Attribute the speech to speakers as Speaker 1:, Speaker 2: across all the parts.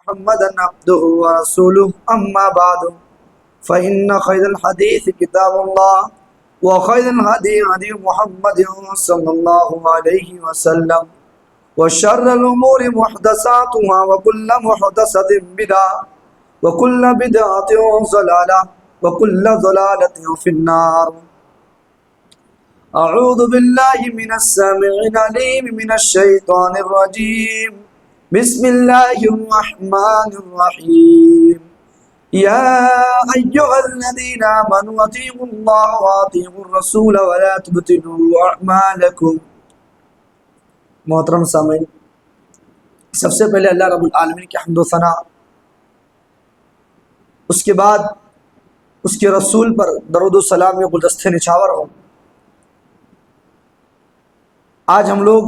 Speaker 1: محمدا عبده ورسوله أما بعد فإن خير الحديث كتاب الله وخير الهدي هدي محمد صلى الله عليه وسلم وشر الأمور محدثاتها وكل محدثة بدعة وكل بدعة ضلالة وكل ضلالة في النار. أعوذ بالله من السميع العليم من الشيطان الرجيم. بسم الله الرحمن الرحيم. يا أيها الذين آمنوا أطيعوا الله وأطيعوا الرسول ولا تبطلوا أعمالكم. محترم سامعین، سب سے پہلے اللہ رب العالمین کی حمد و ثنا، اس کے بعد اس کے رسول پر درود و سلام یا گلدستے نچھاور ہوں۔ آج ہم لوگ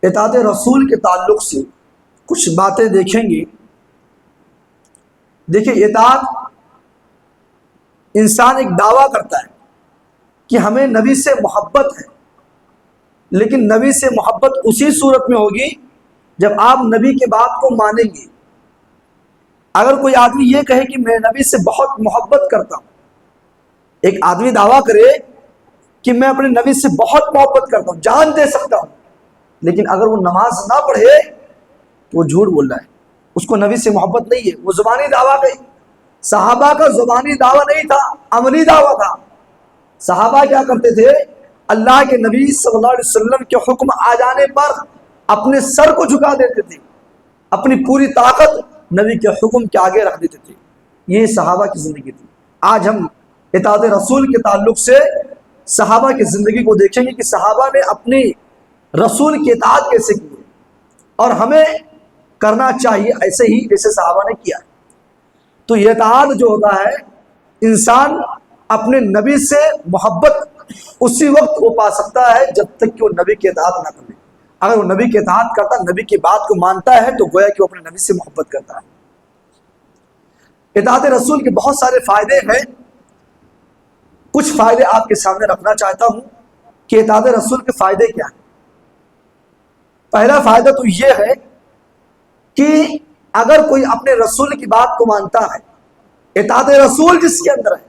Speaker 1: اطاعت رسول کے تعلق سے کچھ باتیں دیکھیں گے۔ دیکھیں، اطاعت انسان ایک دعویٰ کرتا ہے کہ ہمیں نبی سے محبت ہے، لیکن نبی سے محبت اسی صورت میں ہوگی جب آپ نبی کے بات کو مانیں گے۔ اگر کوئی آدمی یہ کہے کہ میں نبی سے بہت محبت کرتا ہوں، ایک آدمی دعویٰ کرے کہ میں اپنے نبی سے بہت محبت کرتا ہوں، جان دے سکتا ہوں، لیکن اگر وہ نماز نہ پڑھے تو وہ جھوٹ بول رہا ہے، اس کو نبی سے محبت نہیں ہے، وہ زبانی دعویٰ ہے۔ صحابہ کا زبانی دعویٰ نہیں تھا، عملی دعویٰ تھا۔ صحابہ کیا کرتے تھے؟ اللہ کے نبی صلی اللہ علیہ وسلم کے حکم آ جانے پر اپنے سر کو جھکا دیتے تھے، اپنی پوری طاقت نبی کے حکم کے آگے رکھ دیتے تھے۔ یہ صحابہ کی زندگی تھی۔ آج ہم اطاعت رسول کے تعلق سے صحابہ کی زندگی کو دیکھیں گے کہ صحابہ نے اپنی رسول کی اطاعت کیسے کی اور ہمیں کرنا چاہیے ایسے ہی جیسے صحابہ نے کیا۔ تو یہ اطاعت جو ہوتا ہے، انسان اپنے نبی سے محبت اسی وقت وہ پا سکتا ہے جب تک کہ وہ نبی کی اطاعت نہ کرے۔ اگر وہ نبی کی اطاعت کرتا، نبی کی بات کو مانتا ہے، تو گویا کہ وہ اپنے نبی سے محبت کرتا ہے۔ اطاعت رسول کے بہت سارے فائدے ہیں، کچھ فائدے آپ کے سامنے رکھنا چاہتا ہوں کہ اطاعت رسول کے فائدے کیا ہیں۔ پہلا فائدہ تو یہ ہے کہ اگر کوئی اپنے رسول کی بات کو مانتا ہے، اطاعت رسول جس کے اندر ہے،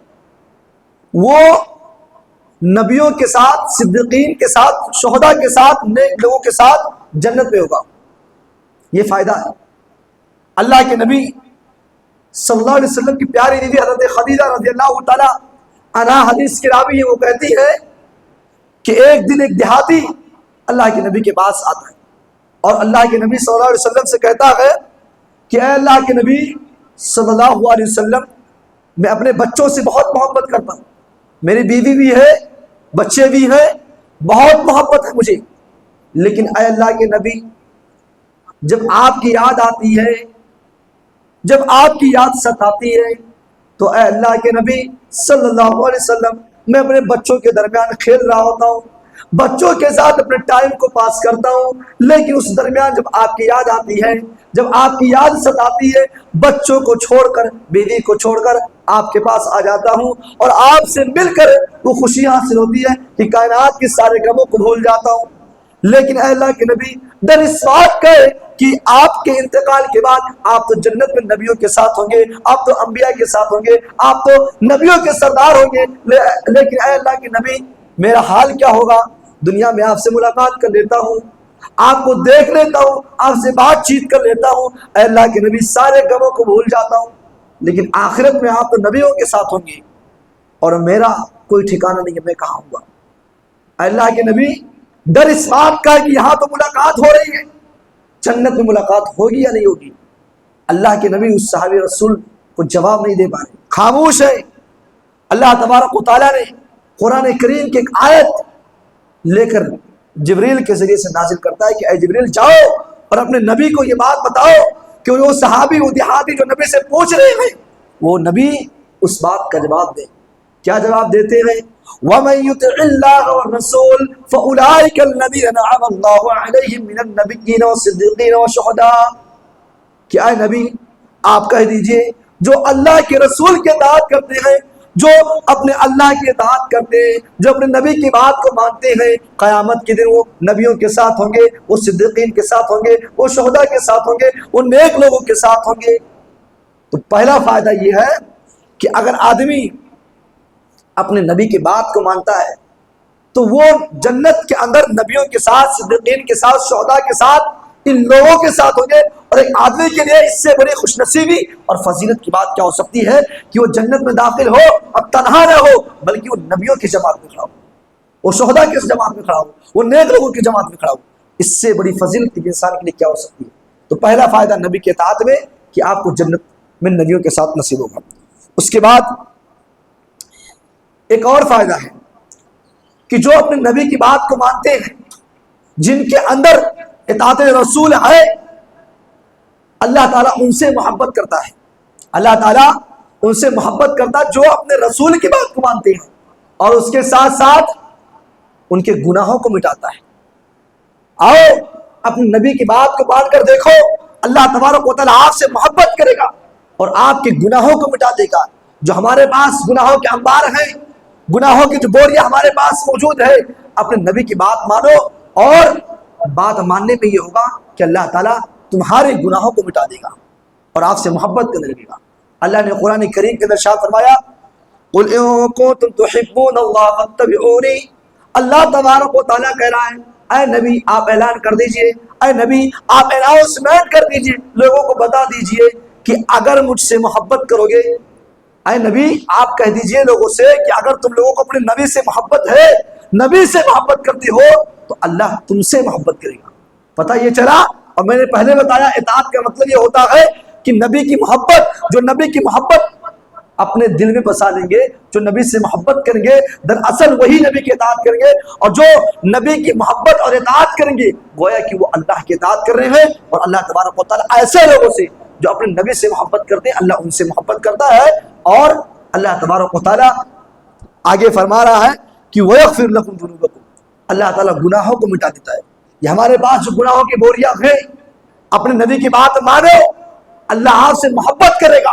Speaker 1: وہ نبیوں کے ساتھ، صدیقین کے ساتھ، شہداء کے ساتھ، نیک لوگوں کے ساتھ جنت میں ہوگا۔ یہ فائدہ ہے۔ اللہ کے نبی صلی اللہ علیہ وسلم کی پیاری بیوی حضرت خدیجہ رضی اللہ تعالی عنہا حدیث کی راوی ہے، وہ کہتی ہے کہ ایک دن ایک دیہاتی اللہ کے نبی کے پاس آتا ہے اور اللہ کے نبی صلی اللہ علیہ وسلم سے کہتا ہے کہ اے اللہ کے نبی صلی اللہ علیہ وسلم، میں اپنے بچوں سے بہت محبت کرتا ہوں، میری بیوی بھی ہے، بچے بھی ہیں، بہت محبت ہے مجھے، لیکن اے اللہ کے نبی، جب آپ کی یاد آتی ہے، جب آپ کی یاد ستاتی ہے، تو اے اللہ کے نبی صلی اللہ علیہ وسلم، میں اپنے بچوں کے درمیان کھیل رہا ہوتا ہوں، بچوں کے ساتھ اپنے ٹائم کو پاس کرتا ہوں، لیکن اس درمیان جب آپ کی یاد آتی ہے، جب آپ کی یاد ستاتی ہے، بچوں کو چھوڑ کر، بیوی کو چھوڑ کر آپ کے پاس آ جاتا ہوں اور آپ سے مل کر وہ خوشی حاصل ہوتی ہے کہ کائنات کے سارے غموں کو بھول جاتا ہوں۔ لیکن اے اللہ کے نبی، در اس بات کا ہے کہ آپ کے انتقال کے بعد آپ تو جنت میں نبیوں کے ساتھ ہوں گے، آپ تو انبیاء کے ساتھ ہوں گے، آپ تو نبیوں کے سردار ہوں گے، لیکن اے اللہ کے نبی، میرا حال کیا ہوگا؟ دنیا میں آپ سے ملاقات کر لیتا ہوں، آپ کو دیکھ لیتا ہوں، آپ سے بات چیت کر لیتا ہوں، اے اللہ کے نبی، سارے غموں کو بھول جاتا ہوں، لیکن آخرت میں آپ تو نبیوں کے ساتھ ہوں گے اور میرا کوئی ٹھکانہ نہیں ہے، میں کہاں ہوں گا؟ اے اللہ کے نبی، در اس بات کا کہ یہاں تو ملاقات ہو رہی ہے، جنت میں ملاقات ہوگی یا نہیں ہوگی؟ اللہ کے نبی اس صحابی رسول کو جواب نہیں دے پا رہے، خاموش ہے۔ اللہ تبارک و تعالیٰ نے قرآن کریم کی ایک آیت لے کر جبریل کے ذریعے سے نازل کرتا ہے کہ اے جبریل، جاؤ اور اپنے نبی کو یہ بات بتاؤ کہ وہ صحابی، وہ دیہاتی جو نبی سے پوچھ رہے ہیں، وہ نبی اس بات کا جواب دے۔ کیا جواب دیتے ہیں؟ وَمَن يُطِعِ اللَّهَ وَالرَّسُولَ فَأُولَٰئِكَ الَّذِينَ أَنْعَمَ اللَّهُ عَلَيْهِم مِّنَ النَّبِيِّينَ وَالصِّدِّيقِينَ وَالشُّهَدَاءِ کہ اے نبی، آپ کہہ دیجئے جو اللہ کے رسول کے اطاعت کرتے ہیں، جو اپنے اللہ کی اطاعت کرتے ہیں، جو اپنے نبی کی بات کو مانتے ہیں، قیامت کے دن وہ نبیوں کے ساتھ ہوں گے، وہ صدیقین کے ساتھ ہوں گے، وہ شہداء کے ساتھ ہوں گے، وہ نیک لوگوں کے ساتھ ہوں گے۔ تو پہلا فائدہ یہ ہے کہ اگر آدمی اپنے نبی کی بات کو مانتا ہے تو وہ جنت کے اندر نبیوں کے ساتھ، صدیقین کے ساتھ، شہداء کے ساتھ، ان لوگوں کے ساتھ ہوں گے۔ اور ایک آدمی کے لیے اس سے بڑی خوش نصیبی اور فضیلت کی بات کیا ہو سکتی ہے کہ وہ جنت میں داخل ہو اور تنہا نہ ہو، بلکہ وہ نبیوں کی جماعت میں کھڑا ہو، وہ شہداء کی جماعت میں کھڑا ہو، وہ نیک لوگوں کی جماعت میں کھڑا ہو۔ اس سے بڑی فضیلت انسان کے لیے کیا ہو سکتی ہے؟ تو پہلا فائدہ نبی کے اطاعت میں کہ آپ کو جنت میں نبیوں کے ساتھ نصیب ہوگا۔ اس کے بعد ایک اور فائدہ ہے کہ جو اپنے نبی کی بات کو مانتے ہیں، جن کے اندر اطاعت رسول ہے، اللہ تعالیٰ ان سے محبت کرتا ہے۔ اللہ تعالیٰ ان سے محبت کرتا ہے جو اپنے رسول کی بات کو مانتے ہیں، اور اس کے ساتھ ساتھ ان کے گناہوں کو مٹاتا ہے۔ آؤ اپنے نبی کی بات کو مان کر دیکھو، اللہ تبارک و تعالیٰ آپ سے محبت کرے گا اور آپ کے گناہوں کو مٹا دے گا۔ جو ہمارے پاس گناہوں کے انبار ہیں، گناہوں کی جو بوریاں ہمارے پاس موجود ہے، اپنے نبی کی بات مانو، اور بات ماننے پہ یہ ہوگا کہ اللہ تعالیٰ تمہارے گناہوں کو مٹا دے گا اور آپ سے محبت کرنے لگے گا۔ اللہ نے قرآن کریم کے اندر ارشاد فرمایا، قُلْ إِن كُنتُمْ تُحِبُّونَ اللَّهَ فَاتَّبِعُونِي۔ اللہ تبارک و تعالیٰ کہہ رہا ہے، اے نبی آپ اعلان کر دیجئے، اے نبی آپ اناؤنسمنٹ کر دیجئے، لوگوں کو بتا دیجئے کہ اگر مجھ سے محبت کرو گے، اے نبی آپ کہہ دیجئے لوگوں سے کہ اگر تم لوگوں کو اپنے نبی سے محبت ہے، نبی سے محبت کرتے ہو، تو اللہ تم سے محبت کرے گا۔ پتہ یہ چلا، اور میں نے پہلے بتایا اطاعت کا مطلب یہ ہوتا ہے کہ نبی کی محبت، جو نبی کی محبت اپنے دل میں بسا لیں گے، جو نبی سے محبت کریں گے، دراصل وہی نبی کی اطاعت کریں گے، اور جو نبی کی محبت اور اطاعت کریں گے گویا کہ وہ اللہ کی اطاعت کر رہے ہیں۔ اور اللہ تبارک و تعالیٰ ایسے لوگوں سے جو اپنے نبی سے محبت کرتے ہیں، اللہ ان سے محبت کرتا ہے، اور اللہ تبارک و تعالیٰ آگے فرما رہا ہے کہ وَيَغْفِرْ لَكُمْ ذُنُوبَكُمْ، اللہ تعالیٰ گناہوں کو مٹا دیتا ہے۔ یہ ہمارے پاس جو گناہوں کی بوریاں ہیں، اپنے نبی کی بات مانو، اللہ آپ سے محبت کرے گا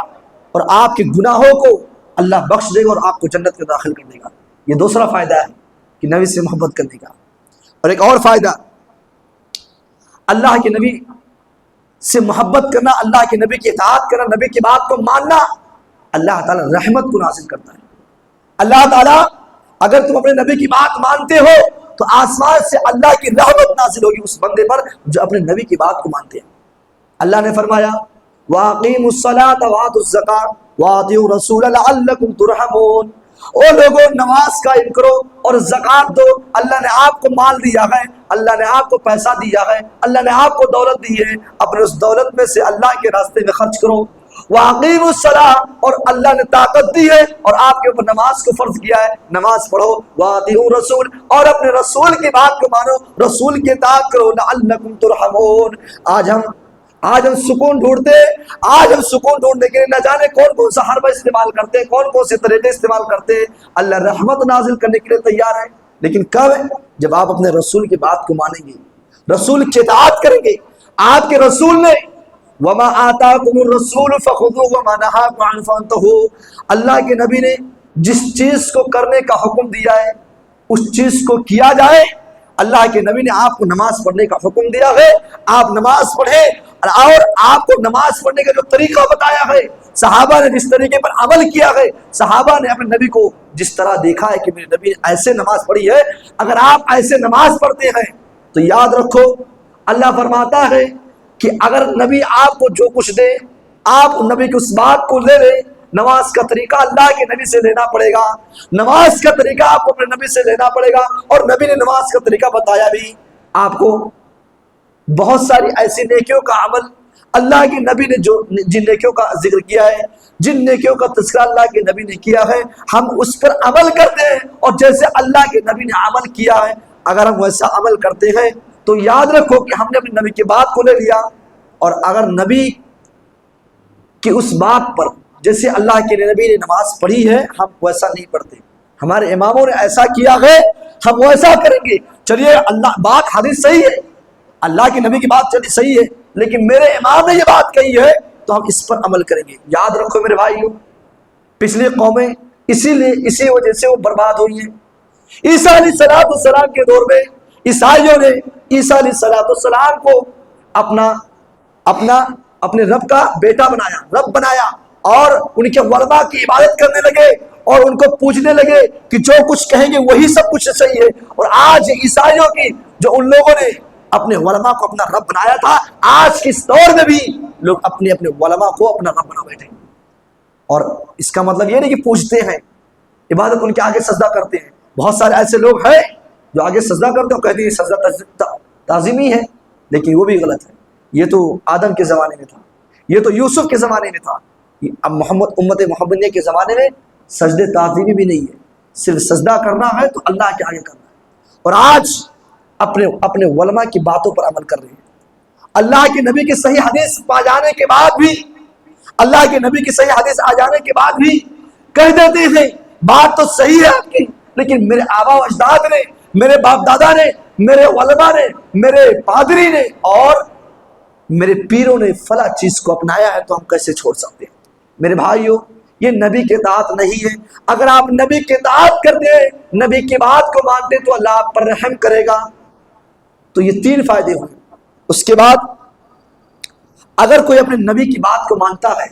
Speaker 1: اور آپ کے گناہوں کو اللہ بخش دے گا اور آپ کو جنت میں داخل کر دے گا۔ یہ دوسرا فائدہ ہے کہ نبی سے محبت کرنے کا۔ اور ایک اور فائدہ، اللہ کے نبی سے محبت کرنا، اللہ کے نبی کی اطاعت کرنا، نبی کی بات کو ماننا، اللہ تعالیٰ رحمت کو نازل کرتا ہے۔ اللہ تعالیٰ اگر تم اپنے نبی کی بات مانتے ہو تو آسمان سے اللہ کی رحمت نازل ہوگی اس بندے پر جو اپنے نبی کی بات کو مانتے ہیں۔ اللہ نے فرمایا وَأَقِيمُوا الصَّلَاةَ وَآتُوا الزَّكَاةَ وَأَطِيعُوا الرَّسُولَ لَعَلَّكُمْ تُرْحَمُونَ۔ او لوگوں نماز قائم کرو اور زکوٰۃ دو، اللہ نے آپ کو مال دیا ہے، اللہ نے آپ کو پیسہ دیا ہے، اللہ نے آپ کو دولت دی ہے، اپنے اس دولت میں سے اللہ کے راستے میں خرچ کرو۔ وَأَقِيمُوا الصَّلَاةَ، اور اللہ نے طاقت دی ہے اور آپ کے اوپر نماز کو فرض کیا ہے، نماز پڑھو۔ وَأَطِيعُوا الرَّسُولَ، اور اپنے رسول کی بات کو مانو، رسول کی اطاعت کرو۔ لَعَلَّكُمْ تُرْحَمُونَ۔ آج ہم سکون ڈھونڈتے، آج ہم سکون ڈھونڈنے کے لیے نہ جانے کون کون سا حربہ استعمال کرتے ہیں، کون کون سے طریقے استعمال کرتے ہیں۔ اللہ رحمت نازل کرنے کے لیے تیار ہے، لیکن کب؟ جب آپ اپنے رسول کی بات کو مانیں گے، رسول کی اطاعت کریں گے۔ آپ کے رسول نے وَمَا آتَاكُمُ الرَّسُولُ فَخُذُوهُ وَمَا نَهَاكُمْ عَنْهُ فَانْتَهُوا۔ اللہ کے نبی نے جس چیز کو کرنے کا حکم دیا ہے اس چیز کو کیا جائے۔ اللہ کے نبی نے آپ کو نماز پڑھنے کا حکم دیا ہے، آپ نماز پڑھیں، اور آپ کو نماز پڑھنے کا جو طریقہ بتایا ہے، صحابہ نے جس طریقے پر عمل کیا ہے، صحابہ نے اپنے نبی کو جس طرح دیکھا ہے کہ میرے نبی نے ایسے نماز پڑھی ہے، اگر آپ ایسے نماز پڑھتے ہیں تو یاد رکھو اللہ فرماتا ہے کہ اگر نبی آپ کو جو کچھ دے، آپ نبی کی اس بات کو لے لیں۔ نماز کا طریقہ اللہ کے نبی سے لینا پڑے گا، نماز کا طریقہ آپ کو اپنے نبی سے لینا پڑے گا، اور نبی نے نماز کا طریقہ بتایا بھی آپ کو۔ بہت ساری ایسی نیکیوں کا عمل اللہ کے نبی نے جو جن نیکیوں کا ذکر کیا ہے، جن نیکیوں کا تذکرہ اللہ کے نبی نے کیا ہے، ہم اس پر عمل کرتے ہیں، اور جیسے اللہ کے نبی نے عمل کیا ہے اگر ہم ویسا عمل کرتے ہیں تو یاد رکھو کہ ہم نے اپنے نبی کی بات کو لے لیا۔ اور اگر نبی کی اس بات پر جیسے اللہ کے نبی نے نماز پڑھی ہے ہم ویسا نہیں پڑھتے، ہمارے اماموں نے ایسا کیا ہے ہم ویسا کریں گے، چلیے اللہ بات حدیث صحیح ہے، اللہ کے نبی کی بات چلی صحیح ہے، لیکن میرے امام نے یہ بات کہی ہے تو ہم اس پر عمل کریں گے۔ یاد رکھو میرے بھائیوں، پچھلی قومیں اسی وجہ سے وہ برباد ہوئی ہیں۔ عیسیٰ علیہ السلام کے دور میں عیسائیوں نے عیسیٰ علیہ السلام کو اپنے رب کا بیٹا بنایا، رب بنایا، اور ان کے علماء کی عبادت کرنے لگے اور ان کو پوچھنے لگے کہ جو کچھ کہیں گے وہی سب کچھ صحیح ہے۔ اور آج عیسائیوں کی جو ان لوگوں نے اپنے علماء کو اپنا رب بنایا تھا، آج کے اس دور میں بھی لوگ اپنے علماء کو اپنا رب بنا بیٹھے۔ اور اس کا مطلب یہ نہیں کہ پوچھتے ہیں، عبادت ان کے آگے سجدہ کرتے ہیں۔ بہت سارے ایسے لوگ ہیں جو آگے سجدہ کرتے ہیں، کہتے ہیں یہ سجدہ تعظیمی ہے، لیکن وہ بھی غلط ہے۔ یہ تو آدم کے زمانے میں تھا، یہ تو یوسف کے زمانے میں تھا، اب امت محمدیہ کے زمانے میں سجدے تعظیمی بھی نہیں ہے، صرف سجدہ کرنا ہے تو اللہ کے آگے کرنا ہے۔ اور آج اپنے علماء کی باتوں پر عمل کر رہے ہیں۔ اللہ کے نبی کی صحیح حدیث پا جانے کے بعد بھی، اللہ کے نبی کی صحیح حدیث آ جانے کے بعد بھی کہہ دیتے ہیں بات تو صحیح ہے آپ کی، لیکن میرے آبا و اجداد نے، میرے باپ دادا نے، میرے علماء نے، میرے پادری نے اور میرے پیروں نے فلاں چیز کو اپنایا ہے، تو ہم کیسے چھوڑ سکتے ہیں؟ میرے بھائیو، یہ نبی کے اطاعت نہیں ہے۔ اگر آپ نبی کے اطاعت کرتے ہیں، نبی کی بات کو مانتے، تو اللہ آپ پر رحم کرے گا۔ تو یہ 3 فائدے ہوئے۔ اس کے بعد اگر کوئی اپنے نبی کی بات کو مانتا ہے،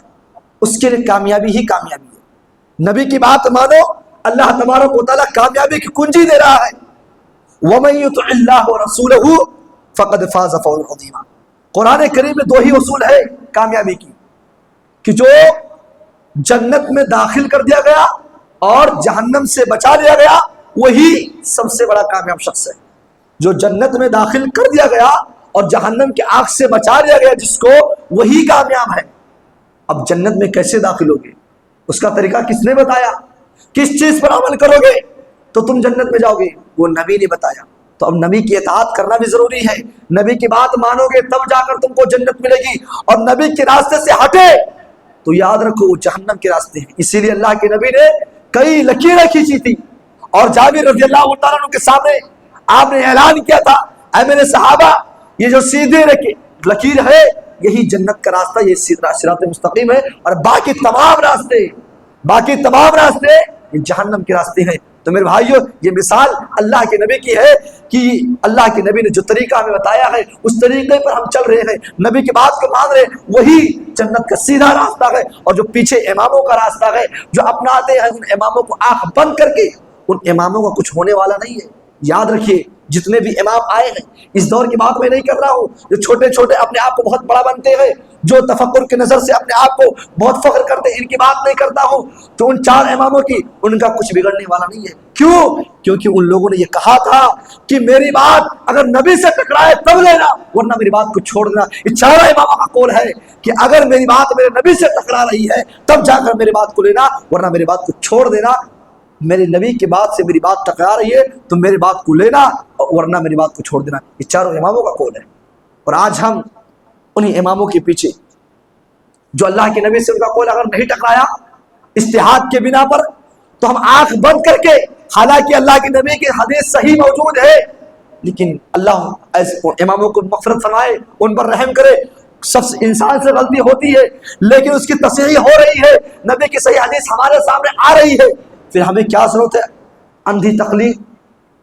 Speaker 1: اس کے لیے کامیابی ہی کامیابی ہے۔ نبی کی بات مانو، اللہ تبارک و تعالیٰ کامیابی کی کنجی دے رہا ہے۔ وَمَن يُطِعِ اللَّهَ وَرَسُولَهُ فَقَدْ فَازَ فَوْزًا عَظِيمًا۔ قرآن کریم میں 2 ہی اصول ہے کامیابی کی، کہ جو جنت میں داخل کر دیا گیا اور جہنم سے بچا لیا گیا، وہی سب سے بڑا کامیاب شخص ہے۔ جو جنت میں داخل کر دیا گیا اور جہنم کی آگ سے بچا لیا گیا جس کو، وہی کامیاب ہے۔ اب جنت میں کیسے داخل ہوگے؟ اس کا طریقہ کس نے بتایا؟ کس چیز پر عمل کرو گے تو تم جنت میں جاؤ گے؟ وہ نبی نے بتایا۔ تو اب نبی کی اطاعت کرنا بھی ضروری ہے۔ نبی کی بات مانو گے تب جا کر تم کو جنت ملے گی، اور نبی کے راستے سے ہٹے تو یاد رکھو وہ جہنم کے راستے ہیں۔ اسی لیے اللہ کے نبی نے کئی لکیریں کھینچی تھی، اور جابر رضی اللہ تعالیٰ عنہ کے سامنے آپ نے اعلان کیا تھا، اے میرے صحابہ، یہ جو سیدھے لکیر ہے یہی جنت کا راستہ، یہ صراط مستقیم ہے، اور باقی تمام راستے یہ جہنم کے راستے ہیں۔ تو میرے بھائیو، یہ مثال اللہ کے نبی کی ہے کہ اللہ کے نبی نے جو طریقہ ہمیں بتایا ہے اس طریقے پر ہم چل رہے ہیں، نبی کی بات کو مان رہے ہیں، وہی جنت کا سیدھا راستہ ہے۔ اور جو پیچھے اماموں کا راستہ ہے، جو اپناتے ہیں ان اماموں کو آنکھ بند کر کے، ان اماموں کا کچھ ہونے والا نہیں ہے۔ یاد رکھیے، جتنے بھی امام آئے ہیں، اس دور کی بات میں نہیں کر رہا ہوں، جو چھوٹے چھوٹے اپنے آپ کو بہت بڑا بنتے ہیں، جو تفکر کی نظر سے اپنے آپ کو بہت فخر کرتے ہیں، ان کی بات نہیں کرتا ہوں۔ تو ان 4 اماموں کی ان کا کچھ بگڑنے والا نہیں ہے۔ کیوں؟ کیونکہ ان لوگوں نے یہ کہا تھا کہ میری بات اگر نبی سے ٹکرائے تب لینا، ورنہ میری بات کو چھوڑ دینا۔ یہ 4 اماموں کا قول ہے کہ اگر میری بات میرے نبی سے ٹکرا رہی ہے تب جا کر میری بات کو لینا، ورنہ میری بات کو چھوڑ دینا۔ میرے نبی کی بات سے میری بات ٹکرا رہی ہے تو میری بات کو لینا، ورنہ میری بات کو چھوڑ دینا۔ یہ 4 اماموں کا قول ہے۔ اور آج ہم انہی اماموں کے پیچھے، جو اللہ کے نبی سے ان کا قول اگر نہیں ٹکرایا اجتہاد کے بنا پر، تو ہم آنکھ بند کر کے، حالانکہ اللہ کے نبی کی حدیث صحیح موجود ہے، لیکن اللہ ایسے اماموں کو مغفرت فرمائے، ان پر رحم کرے۔ سب انسان سے غلطی ہوتی ہے، لیکن اس کی تصحیح ہو رہی ہے، نبی کی صحیح حدیث ہمارے سامنے آ رہی ہے۔ پھر ہمیں کیا ضرورت ہے اندھی تقلید،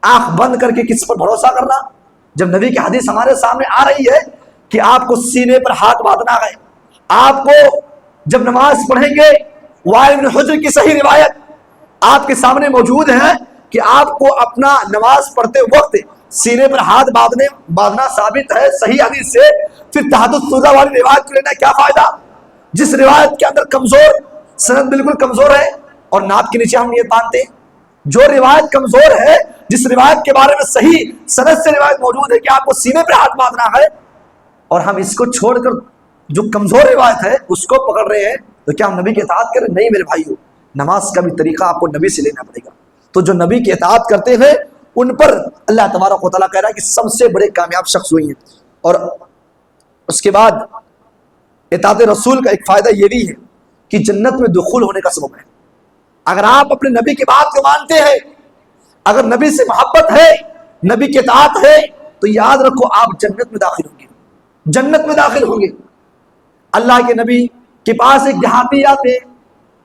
Speaker 1: آنکھ بند کر کے کس پر بھروسہ کرنا؟ جب نبی کی حدیث ہمارے سامنے آ رہی ہے کہ آپ کو سینے پر ہاتھ باندھنا ہے، آپ کو جب نماز پڑھیں گے، وائل بن حجر کی صحیح روایت آپ کے سامنے موجود ہے کہ آپ کو اپنا نماز پڑھتے وقت سینے پر ہاتھ باندھنا ثابت ہے صحیح حدیث سے۔ پھر تحت السوزہ والی روایت کو لینا کیا فائدہ، جس روایت کے اندر کمزور سند بالکل کمزور ہے، اور ناپ کے نیچے ہم یہ باندھتے ہیں۔ جو روایت کمزور ہے، جس روایت کے بارے میں صحیح سند سے روایت موجود ہے کہ آپ کو سینے پر ہاتھ باندھنا ہے، اور ہم اس کو چھوڑ کر جو کمزور روایت ہے اس کو پکڑ رہے ہیں، تو کیا ہم نبی کی اطاعت کریں؟ نہیں میرے بھائیو، نماز کا بھی طریقہ آپ کو نبی سے لینا پڑے گا۔ تو جو نبی کی اطاعت کرتے ہیں ان پر اللہ تبارک و تعالیٰ کہہ رہا ہے کہ سب سے بڑے کامیاب شخص ہوئی ہیں۔ اور اس کے بعد اطاعت رسول کا ایک فائدہ یہ بھی ہے کہ جنت میں دخول ہونے کا سبب ہے۔ اگر آپ اپنے نبی کی بات کو مانتے ہیں، اگر نبی سے محبت ہے، نبی کی اطاعت ہے، تو یاد رکھو آپ جنت میں داخل ہوں گے، جنت میں داخل ہوں گے۔ اللہ کے نبی کے پاس ایک دیہاتی آتے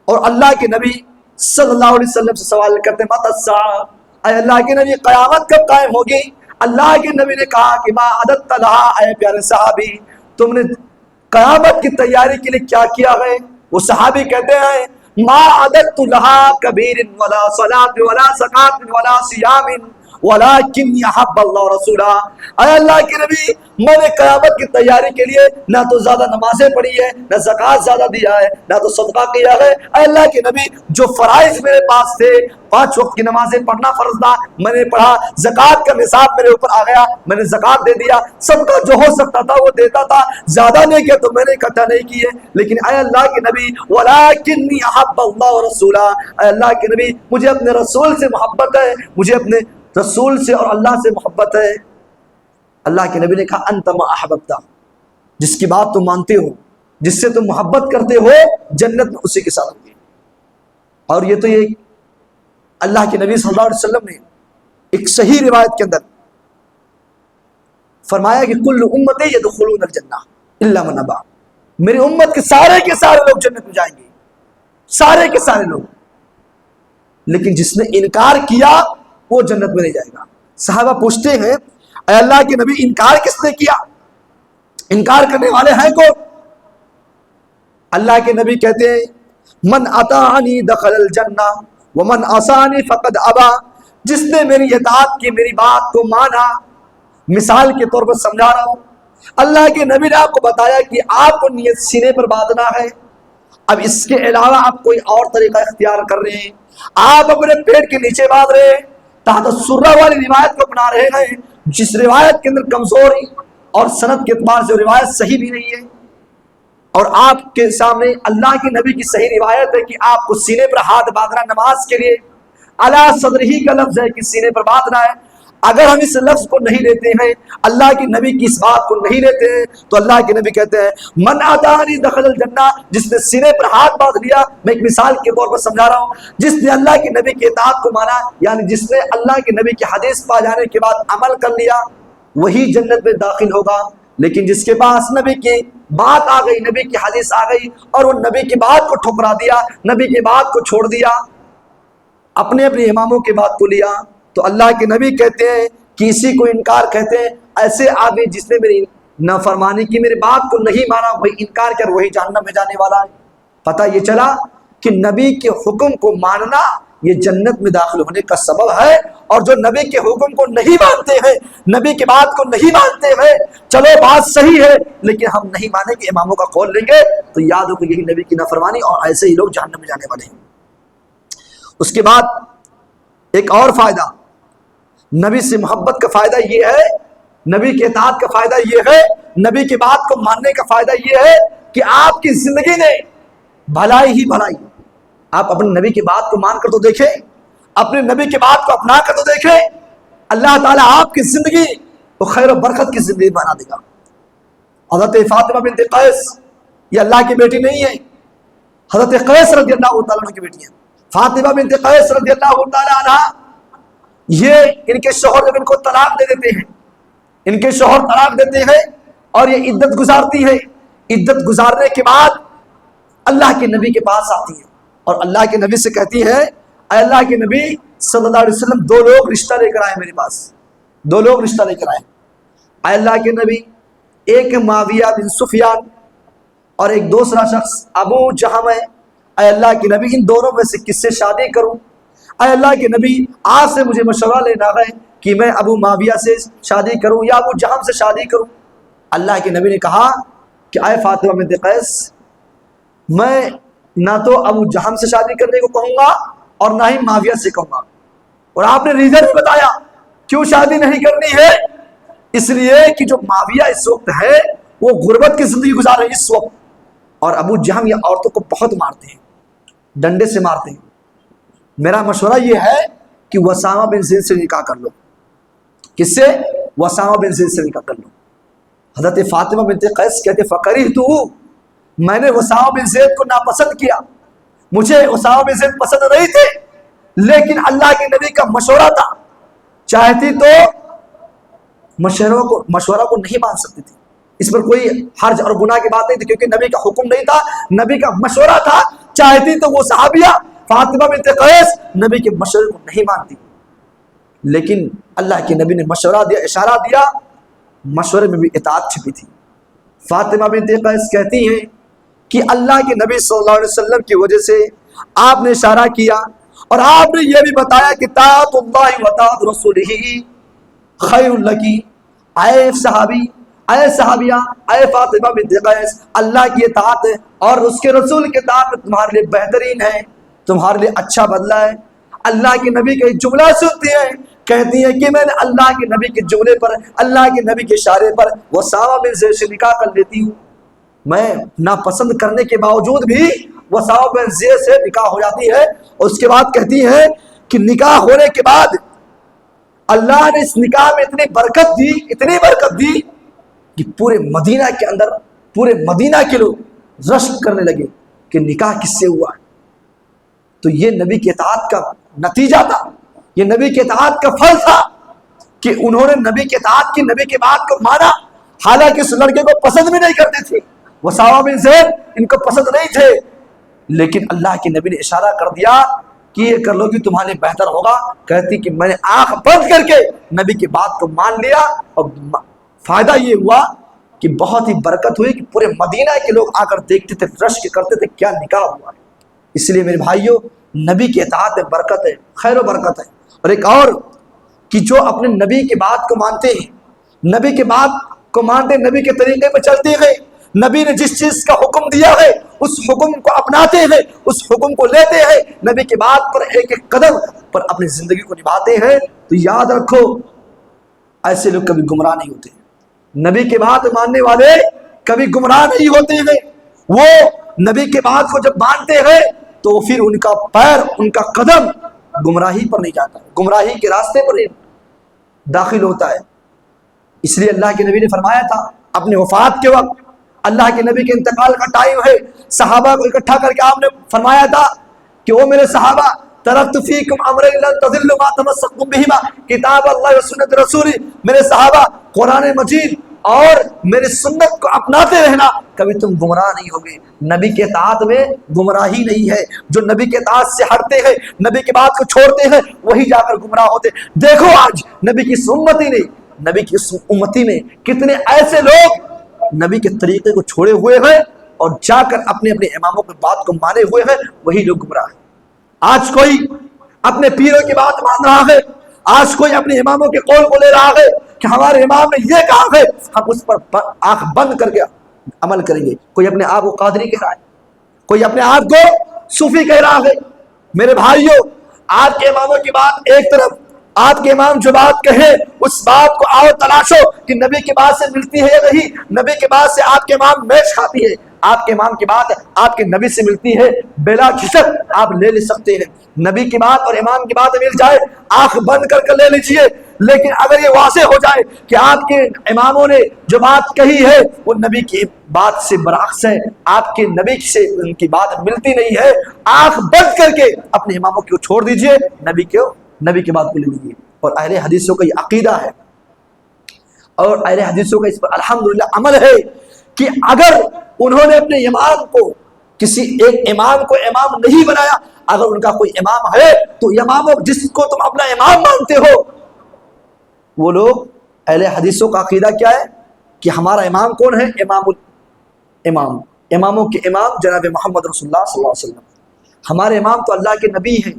Speaker 1: اور اللہ کے نبی صلی اللہ علیہ وسلم سے سوال کرتے مت الساعہ، اے اللہ کے نبی قیامت کب قائم ہوگی؟ اللہ کے نبی نے کہا کہ ما عددت لها، اے پیارے صحابی تم نے قیامت کی تیاری کے لیے کیا کیا ہے؟ وہ صحابی کہتے ہیں ما عددت لها کبیر ولا صلاۃ ولا زکات ولا صیام ولیکن احب اللہ رسولہ، اے اللہ کے نبی میں نے قیامت کی تیاری کے لیے نہ تو زیادہ نمازیں پڑھی ہے، نہ زکوٰۃ زیادہ دیا ہے، نہ تو صدقہ کیا ہے۔ اے اللہ کے نبی جو فرائض میرے پاس تھے، 5 وقت کی نمازیں پڑھنا فرض تھا، میں نے پڑھا، زکوٰۃ کا نصاب میرے اوپر آ گیا، میں نے زکوٰۃ دے دیا، صدقہ جو ہو سکتا تھا وہ دیتا تھا، زیادہ نہیں کیا تو میں نے اکٹھا نہیں کیے، لیکن اے اللہ کے نبی ولیکنی احب اللہ رسولہ، اے اللہ کے نبی مجھے اپنے رسول سے محبت ہے، مجھے اپنے رسول سے اور اللہ سے محبت ہے۔ اللہ کے نبی نے کہا انت ما احببت، جس کی بات تم مانتے ہو، جس سے تم محبت کرتے ہو، جنت میں اسی کے ساتھ ہوگی۔ اور یہ تو یہ اللہ کے نبی صلی اللہ علیہ وسلم نے ایک صحیح روایت کے اندر فرمایا کہ کل امتی یدخلون الجنہ الا من ابا، میری امت کے سارے لوگ جنت میں جائیں گے، سارے کے سارے لوگ، لیکن جس نے انکار کیا وہ جنت میں نہیں جائے گا۔ صحابہ پوچھتے ہیں اے اللہ کے نبی انکار کس نے کیا؟ انکار کرنے والے ہیں کون؟ اللہ کے نبی کہتے ہیں من اطاعنی دخل الجنہ ومن عصانی فقد ابا، جس نے میری اطاعت کی، میری بات کو مانا۔ مثال کے طور پر سمجھا رہا ہوں، اللہ کے نبی نے آپ کو بتایا کہ آپ کو نیت سینے پر باندھنا ہے، اب اس کے علاوہ آپ کوئی اور طریقہ اختیار کر رہے ہیں، آپ اپنے پیٹ کے نیچے باندھ رہے ہیں، تحت السرہ والی روایت کو اپنا رہے ہیں، جس روایت کے اندر کمزوری اور سند کے اعتبار سے روایت صحیح بھی نہیں ہے، اور آپ کے سامنے اللہ کے نبی کی صحیح روایت ہے کہ آپ کو سینے پر ہاتھ باندھنا نماز کے لیے، علی صدرہ کا لفظ ہے کہ سینے پر باندھنا ہے۔ اگر ہم اس لفظ کو نہیں لیتے ہیں، اللہ کے نبی کی اس بات کو نہیں لیتے ہیں، تو اللہ کے نبی کہتے ہیں من اطاعنی دخل الجنہ، جس نے سینے پر ہاتھ باندھ لیا، میں ایک مثال کے طور پر سمجھا رہا ہوں، جس نے اللہ کے نبی کی اطاعت کو مانا، یعنی جس نے اللہ کے نبی کی حدیث پا جانے کے بعد عمل کر لیا، وہی جنت میں داخل ہوگا۔ لیکن جس کے پاس نبی کی بات آ گئی، نبی کی حدیث آ گئی، اور وہ نبی کی بات کو ٹھکرا دیا، نبی کی بات کو چھوڑ دیا، اپنے اماموں کی بات کو لیا، تو اللہ کے نبی کہتے ہیں کہ اسی کو انکار کہتے ہیں۔ ایسے آدمی جس نے میری نافرمانی کی، میری بات کو نہیں مانا، وہی انکار کر وہی جہنم میں جانے والا ہے۔ پتہ یہ چلا کہ نبی کے حکم کو ماننا یہ جنت میں داخل ہونے کا سبب ہے، اور جو نبی کے حکم کو نہیں مانتے ہیں، نبی کی بات کو نہیں مانتے ہیں، چلو بات صحیح ہے لیکن ہم نہیں مانیں گے، اماموں کا قول لیں گے، تو یاد ہو کہ یہی نبی کی نافرمانی، اور ایسے ہی لوگ جہنم میں جانے والے ہیں۔ اس کے بعد ایک اور فائدہ، نبی سے محبت کا فائدہ یہ ہے، نبی کے اطاعت کا فائدہ یہ ہے، نبی کی بات کو ماننے کا فائدہ یہ ہے کہ آپ کی زندگی میں بھلائی ہی بھلائی۔ آپ اپنے نبی کی بات کو مان کر تو دیکھیں، اپنے نبی کی بات کو اپنا کر تو دیکھیں، اللہ تعالیٰ آپ کی زندگی وہ خیر و برکت کی زندگی بنا دے گا۔ حضرت فاطمہ بنت قیس یہ اللہ کی بیٹی نہیں ہے، حضرت قیس رضی اللہ تعالیٰ عنہ کی بیٹی ہے۔ فاطمہ بنت قیس رضی اللہ تعالیٰ عنہ، یہ ان کے شوہر جب ان کو طلاق دے دیتے ہیں، ان کے شوہر طلاق دیتے ہیں اور یہ عدت گزارتی ہے، عدت گزارنے کے بعد اللہ کے نبی کے پاس آتی ہے اور اللہ کے نبی سے کہتی ہے اے اللہ کے نبی صلی اللہ علیہ وسلم 2 لوگ رشتہ لے کر آئے میرے پاس، 2 لوگ رشتہ لے کر آئے۔ اے اللہ کے نبی، ایک معاویہ بن سفیان اور ایک دوسرا شخص ابو جہم ہے، اے اللہ کے نبی ان دونوں میں سے کس سے شادی کروں؟ اے اللہ کے نبی آج سے مجھے مشورہ لینا ہے کہ میں ابو معاویہ سے شادی کروں یا ابو جہم سے شادی کروں۔ اللہ کے نبی نے کہا کہ اے فاطمہ بنت قیس، میں نہ تو ابو جہم سے شادی کرنے کو کہوں گا اور نہ ہی معاویہ سے کہوں گا، اور آپ نے ریزن بھی بتایا کیوں شادی نہیں کرنی ہے، اس لیے کہ جو معاویہ اس وقت ہے وہ غربت کی زندگی گزار رہے ہیں اس وقت، اور ابو جہم یہ عورتوں کو بہت مارتے ہیں، ڈنڈے سے مارتے ہیں۔ میرا مشورہ یہ ہے کہ اسامہ بن زید سے نکاح کر لو۔ کس سے؟ اسامہ بن زید سے نکاح کر لو۔ حضرت فاطمہ بنت قیس کہتے فکرہتہ، میں نے اسامہ بن زید کو ناپسند کیا، مجھے اسامہ بن زید پسند نہیں تھے، لیکن اللہ کے نبی کا مشورہ تھا، چاہتی تو مشورہ کو نہیں مان سکتی تھی، اس پر کوئی حرج اور گناہ کی بات نہیں تھی کیونکہ نبی کا حکم نہیں تھا، نبی کا مشورہ تھا، چاہتی تو وہ صحابیہ فاطمہ بنت قیس نبی کے مشورے کو نہیں مانتی، لیکن اللہ کے نبی نے مشورہ دیا، اشارہ دیا، مشورے میں بھی اطاعت چھپی تھی۔ فاطمہ بنت قیس کہتی ہیں کہ اللہ کے نبی صلی اللہ علیہ وسلم کی وجہ سے آپ نے اشارہ کیا اور آپ نے یہ بھی بتایا کہ طاعت اللہ و طاعت رسولہ خیر لکی۔ اے صحابی، اے صحابیہ، اے فاطمہ بنت قیس، اللہ کی اطاعت اور اس کے رسول کی اطاعت تمہارے لیے بہترین ہے، تمہارے لیے اچھا بدلہ ہے۔ اللہ کے نبی کا ایک جملہ سنتی ہیں، کہتی ہیں کہ میں نے اللہ کے نبی کے جملے پر، اللہ کے نبی کے اشارے پر اسامہ بن زید سے نکاح کر لیتی ہوں۔ میں ناپسند کرنے کے باوجود بھی اسامہ بن زید سے نکاح ہو جاتی ہے، اور اس کے بعد کہتی ہیں کہ نکاح ہونے کے بعد اللہ نے اس نکاح میں اتنی برکت دی کہ پورے مدینہ کے اندر، پورے مدینہ کے لوگ رشک کرنے لگے کہ نکاح کس سے ہوا ہے۔ تو یہ نبی کی اطاعت کا نتیجہ تھا، یہ نبی کی اطاعت کا پھل تھا کہ انہوں نے نبی کی اطاعت کی، نبی کی بات کو مانا، حالانکہ اس لڑکے کو پسند بھی نہیں کرتے تھے، اسامہ بن زید ان کو پسند نہیں تھے، لیکن اللہ کے نبی نے اشارہ کر دیا کہ یہ کر لو گی تمہارے بہتر ہوگا۔ کہتی کہ میں نے آنکھ بند کر کے نبی کی بات کو مان لیا، اور فائدہ یہ ہوا کہ بہت ہی برکت ہوئی کہ پورے مدینہ کے لوگ آ کر دیکھتے تھے، رشک کرتے تھے کیا نکاح ہوا ہے۔ اس لیے میرے بھائیوں، نبی کی اطاعت میں برکت ہے، خیر و برکت ہے۔ اور ایک اور کہ جو اپنے نبی کی بات کو مانتے ہیں، نبی کی بات کو مانتے، نبی کے طریقے پہ چلتے ہیں، نبی نے جس چیز کا حکم دیا ہے اس حکم کو اپناتے ہیں، اس حکم کو لیتے ہیں، نبی کی بات پر ایک ایک قدم پر اپنی زندگی کو نبھاتے ہیں، تو یاد رکھو ایسے لوگ کبھی گمراہ نہیں ہوتے۔ نبی کی بات ماننے والے کبھی گمراہ نہیں ہوتے ہیں۔ وہ نبی کی بات کو جب مانتے ہیں تو پھر ان کا پیر، ان کا قدم گمراہی پر نہیں جاتا، گمراہی کے راستے پر داخل ہوتا ہے۔ اس لیے اللہ کے نبی نے فرمایا تھا اپنے وفات کے وقت، اللہ کے نبی کے انتقال کا ٹائم ہے، صحابہ کو اکٹھا کر کے آپ نے فرمایا تھا کہ وہ میرے صحابہ، ترکت فیکم امرین لن تضلوا ما تمسکتم بہما کتاب اللہ و سنت رسولی، میرے صحابہ قرآن مجید اور میرے سنت کو اپناتے رہنا، کبھی تم گمراہ نہیں ہوگے۔ نبی کے اطاعت میں گمراہی نہیں ہے، جو نبی کے اطاعت سے ہٹتے ہیں، نبی کی بات کو چھوڑتے ہیں، وہی جا کر گمراہ ہوتے۔ دیکھو آج نبی کی نبی کی امتی میں کتنے ایسے لوگ نبی کے طریقے کو چھوڑے ہوئے ہیں اور جا کر اپنے اماموں کی بات کو مانے ہوئے ہیں، وہی لوگ گمراہ ہیں۔ آج کوئی اپنے پیروں کی بات مان رہا ہے، آج کوئی اپنے اماموں کے قول کو لے رہا ہے کہ ہمارے امام نے یہ کہا ہے، ہم اس پر آنکھ بند کر کے عمل کریں گے۔ کوئی اپنے آپ کو قادری کہہ رہا ہے، کوئی اپنے آپ کو صوفی کہہ رہا ہے۔ میرے بھائیوں، آپ کے اماموں کی بات ایک طرف، آپ کے امام جو بات کہے اس بات کو آؤ تلاشو کہ نبی کی بات سے ملتی ہے یا نہیں، نبی کی بات سے آپ کے امام میچ کھاتی ہے، آپ کے امام کی بات آپ کے نبی سے ملتی ہے، بلا جھجک آپ لے سکتے ہیں۔ نبی کی بات اور امام کی بات مل جائے، آنکھ بند کر کے لے لیجئے، لیکن اگر یہ واضح ہو جائے کہ آپ کے اماموں نے جو بات کہی ہے وہ نبی کی بات سے برعکس ہے، آپ کے نبی سے ان کی بات ملتی نہیں ہے، آنکھ بند کر کے اپنے اماموں کو چھوڑ دیجئے، نبی کی بات کو لے لیجیے۔ اور اہل حدیثوں کا یہ عقیدہ ہے، اور اہل حدیثوں کا اس پر الحمدللہ عمل ہے کہ اگر انہوں نے اپنے امام کو، کسی ایک امام کو امام نہیں بنایا، اگر ان کا کوئی امام ہے تو اماموں جس کو تم اپنا امام مانتے ہو، وہ لوگ اہل حدیثوں کا عقیدہ کیا ہے کہ ہمارا امام کون ہے؟ اماموں کے امام جناب محمد رسول اللہ صلی اللہ علیہ وسلم۔ ہمارے امام تو اللہ کے نبی ہیں،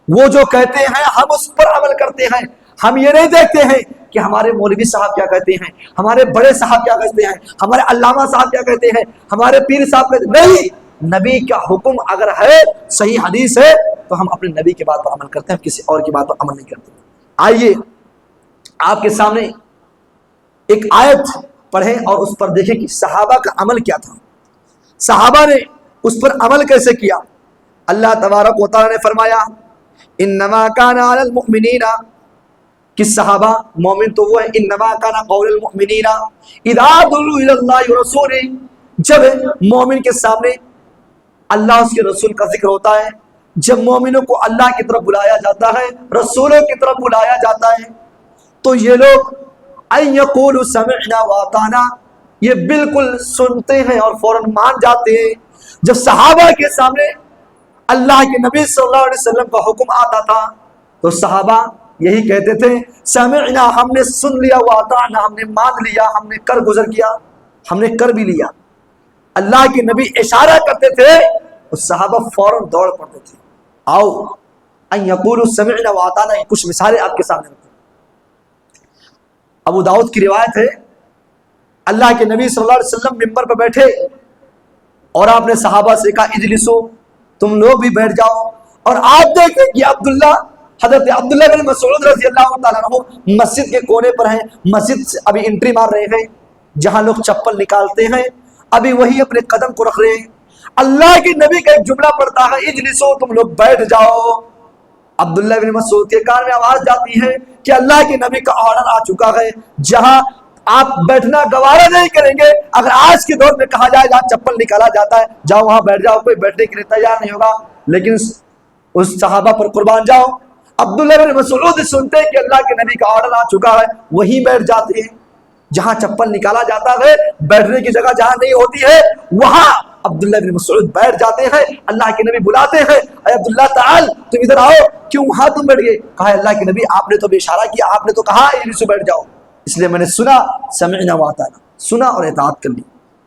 Speaker 1: وہ جو کہتے ہیں ہم اس پر عمل کرتے ہیں، ہم یہ نہیں دیکھتے ہیں کہ ہمارے مولوی صاحب کیا کہتے ہیں، ہمارے بڑے صاحب کیا کہتے ہیں، ہمارے علامہ صاحب کیا کہتے ہیں، ہمارے پیر صاحب کہتے ہیں۔ نہیں، نبی کا حکم اگر ہے، صحیح حدیث ہے، تو ہم اپنے نبی کی بات پر عمل کرتے ہیں، کسی اور کی بات پر عمل نہیں کرتے۔ آئیے آپ کے سامنے ایک آیت پڑھیں اور اس پر دیکھیں کہ صحابہ کا عمل کیا تھا، صحابہ نے اس پر عمل کیسے کیا۔ اللہ تبارک و تعالی نے فرمایا انما کان علی المؤمنین، کہ صحابہ مومن تو وہ ہے، انما کان قول المؤمنین اذا دعوا الی اللہ ورسولہ، جب مومن کے سامنے اللہ اس کے رسول کا ذکر ہوتا ہے، جب مومنوں کو اللہ کی طرف بلایا جاتا ہے، رسولوں کی طرف بلایا جاتا ہے، تو یہ لوگ ان یقولوا سمعنا واطعنا، یہ بالکل سنتے ہیں اور فوراً مان جاتے ہیں۔ جب صحابہ کے سامنے اللہ کے نبی صلی اللہ علیہ وسلم کا حکم آتا تھا تو صحابہ یہی کہتے تھے سمعنا، ہم نے سن لیا، واطعنا، ہم نے مان لیا، ہم نے کر گزر کیا، ہم نے کر بھی لیا۔ اللہ کے نبی اشارہ کرتے تھے اور صحابہ فوراً دوڑ پڑتے تھے۔ آؤ ان یقولوا سمعنا واطعنا، کچھ مثالیں آپ کے سامنے رکھتے ہیں۔ ابو داؤد کی روایت ہے، اللہ کے نبی صلی اللہ علیہ وسلم منبر پر بیٹھے اور آپ نے صحابہ سے کہا اجلسو، تم لوگ بھی بیٹھ جاؤ۔ اور آپ دیکھیں کہ حضرت عبداللہ بن مسعود رضی اللہ تعالیٰ عنہ مسجد کے کونے پر ہیں، مسجد سے ابھی انٹری مار رہے ہیں، جہاں لوگ چپل نکالتے ہیں ابھی وہی اپنے قدم کو رکھ رہے ہیں۔ اللہ کے نبی کا ایک جملہ پڑتا ہے اجلسو، تم لوگ بیٹھ جاؤ۔ عبداللہ بن مسعود کے کان میں آواز جاتی ہے کہ اللہ کے نبی کا آرڈر آ چکا ہے، جہاں آپ بیٹھنا گوارا نہیں کریں گے۔ اگر آج کے دور میں کہا جائے جہاں چپل نکالا جاتا ہے جاؤ وہاں بیٹھ جاؤ، کوئی بیٹھنے کے لیے تیار نہیں ہوگا، لیکن اس صحابہ پر قربان جاؤ، عبداللہ بن مسعود سنتے ہیں کہ اللہ کے نبی کا آرڈر آ چکا ہے، وہیں بیٹھ جاتے ہیں۔ جہاں چپل نکالا جاتا ہے، بیٹھنے کی جگہ جہاں نہیں ہوتی ہے، وہاں عبداللہ بن مسعود بیٹھ جاتے ہیں۔ اللہ کے نبی بلاتے ہیں اے عبداللہ تعال، تم ادھر آؤ، کیوں وہاں تم بیٹھ گئے؟ کہا اللہ کے نبی آپ نے تو اشارہ کیا، آپ نے تو کہا اجلسوا بیٹھ جاؤ، اس لیے میں نے سنا، سمعنا واطعنا، سنا اور اطاعت کر لی۔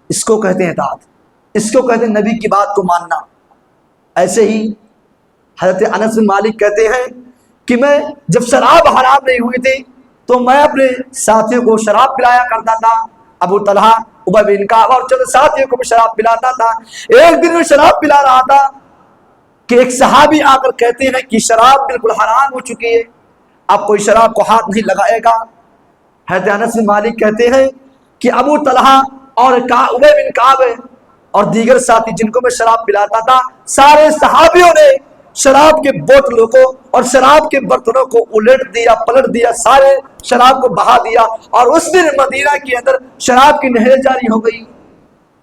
Speaker 1: اس کو کہتے ہیں اطاعت، اس کو کہتے ہیں نبی کی بات کو ماننا۔ ایسے ہی حضرت انس بن مالک کہتے ہیں کہ میں جب شراب حرام نہیں ہوئی تھی تو میں اپنے ساتھیوں کو شراب پلایا کرتا تھا، ابو طلحہ، ابی بن کعب اور چند ساتھیوں کو بھی شراب پلاتا تھا۔ ایک دن میں شراب پلا رہا تھا کہ ایک صحابی آ کر کہتے ہیں کہ شراب بالکل حرام ہو چکی ہے، اب کوئی شراب کو ہاتھ نہیں لگائے گا۔ حضرت انس بن مالک کہتے ہیں کہ ابو طلحہ اور ابی بن کعب اور دیگر ساتھی جن کو میں شراب پلاتا تھا، سارے صحابیوں نے شراب کے بوتلوں کو اور شراب کے برتنوں کو الٹ دیا، پلٹ دیا، سارے شراب کو بہا دیا، اور اس دن مدینہ کے اندر شراب کی نہر جاری ہو گئی۔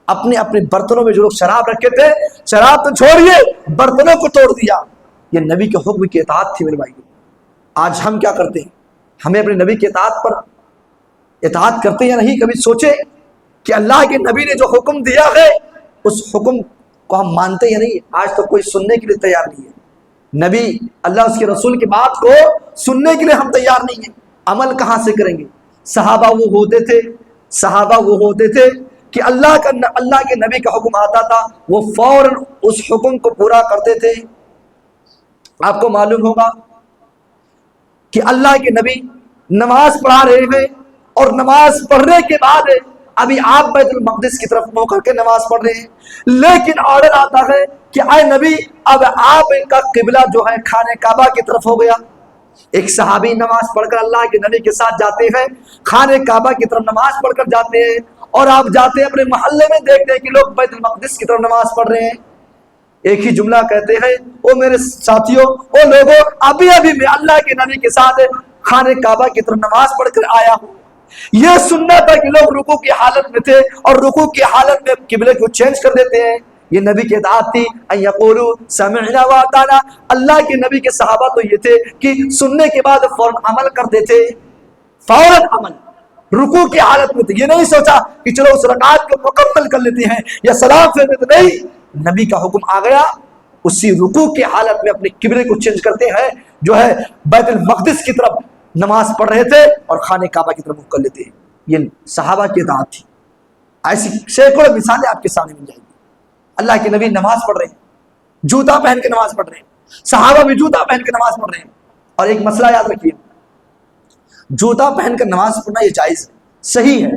Speaker 1: اپنے اپنے برتنوں میں جو لوگ شراب رکھے تھے، شراب تو چھوڑیے برتنوں کو توڑ دیا۔ یہ نبی کے حکم کی اطاعت تھی میرے بھائی۔ آج ہم کیا کرتے ہیں؟ ہمیں اپنے نبی کی اطاعت پر اطاعت کرتے یا نہیں؟ کبھی سوچے کہ اللہ کے نبی نے جو حکم دیا ہے اس حکم کو ہم مانتے یا نہیں؟ آج تو کوئی سننے کے لیے تیار نہیں ہے۔ نبی اللہ اس کے رسول کی بات کو سننے کے لیے ہم تیار نہیں ہیں، عمل کہاں سے کریں گے؟ صحابہ وہ ہوتے تھے کہ اللہ کے نبی کا حکم آتا تھا وہ فوراً اس حکم کو پورا کرتے تھے۔ آپ کو معلوم ہوگا کہ اللہ کے نبی نماز پڑھا رہے ہیں اور نماز پڑھنے کے بعد ابھی آپ بیت المقدس کی طرف منہ کر کے نماز پڑھ رہے ہیں، لیکن آرڈر آتا ہے کہ اے نبی اب آپ کا قبلہ جو ہے خانہ کعبہ کی طرف ہو گیا۔ ایک صحابی نماز پڑھ کر اللہ کے نبی کے ساتھ جاتے ہیں، خانہ کعبہ کی طرف نماز پڑھ کر جاتے ہیں، اور آپ جاتے ہیں اپنے محلے میں دیکھتے ہیں کہ لوگ بیت المقدس کی طرف نماز پڑھ رہے ہیں۔ ایک ہی جملہ کہتے ہیں او میرے ساتھیوں، او لوگوں، ابھی میں اللہ کے نبی کے ساتھ خانہ کعبہ کی طرف نماز پڑھ کر آیا ہوں۔ یہ سننا تھا کہ لوگ رکوع کی حالت میں تھے اور رکوع کی حالت میں قبلے کو چینج کر دیتے ہیں۔ یہ نبی کی اطاعت تھی، ان یقولوا سمعنا واطعنا۔ اللہ کے نبی کے صحابہ تو یہ تھے کہ سننے کے بعد فوراً عمل کرتے تھے، فوراً عمل۔ رکوع کی حالت میں تھے، یہ نہیں سوچا کہ چلو اس رکعت کو مکمل کر لیتے ہیں یا سلام پھیر دیتے، نہیں، نبی کا حکم آ گیا، اسی رکوع کی حالت میں اپنے قبلے کو چینج کرتے ہیں، جو ہے بیت المقدس کی طرف نماز پڑھ رہے تھے اور خانہ کعبہ کی طرف منہ کر لیتے ہیں۔ یہ صحابہ کی اطاعت تھی۔ ایسی سینکڑوں مثالیں آپ کے سامنے مل جائیں گی۔ اللہ کے نبی نماز پڑھ رہے ہیں، جوتا پہن کے نماز پڑھ رہے ہیں، صحابہ بھی جوتا پہن کے نماز پڑھ رہے ہیں۔ اور ایک مسئلہ یاد رکھیے، جوتا پہن کر نماز پڑھنا یہ جائز ہے، صحیح ہے،